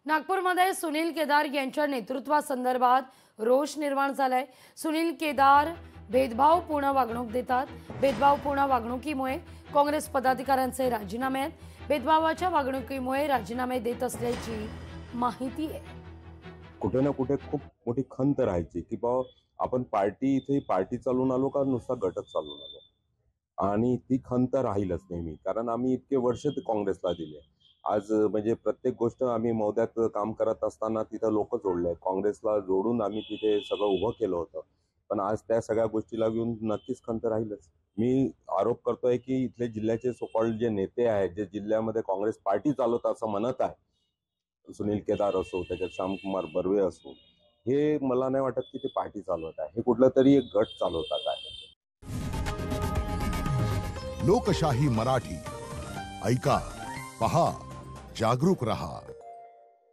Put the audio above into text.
नागपूरमध्ये सुनील केदार यांच्या नेतृत्वासंदर्भात रोष निर्माण झालाय। सुनील केदार भेदभावपूर्ण वागणूक देतात। भेदभावपूर्ण वागणुकीमुळे काँग्रेस पदाधिकाऱ्यांचे राजीनामे आहेत। भेदभावाच्या वागणुकीमुळे राजीनामे देत असल्याची माहिती आहे। कुठे ना कुठे खूप मोठी खंत राहायची की बाबा आपण इथे पार्टी चालून आलो का नुसता गटच चालून आलो, आणि ती खंत राहीलच नेहमी, कारण आम्ही इतके वर्ष काँग्रेसला दिले। आज म्हणजे प्रत्येक गोष्ट आम्ही मौद्यात काम करत असताना तिथे लोक जोडले, काँग्रेसला जोडून आम्ही तिथे सगळं उभं केलं होतं। पण आज त्या सगळ्या गोष्टीला घेऊन नक्कीच खंत राहीलच। मी आरोप करतोय की इथले जिल्ह्याचे सोकॉल्ड जे नेते आहेत, जे जिल्ह्यामध्ये काँग्रेस पार्टी चालवतात असं म्हणत आहे, सुनील केदार असो, त्याच्यात श्यामकुमार बर्वे असो, हे मला नाही वाटत की ते पार्टी चालवत आहे, हे कुठला तरी एक गट चालवतात आहे। लोकशाही मराठी ऐका, पहा, जागरूक रहा।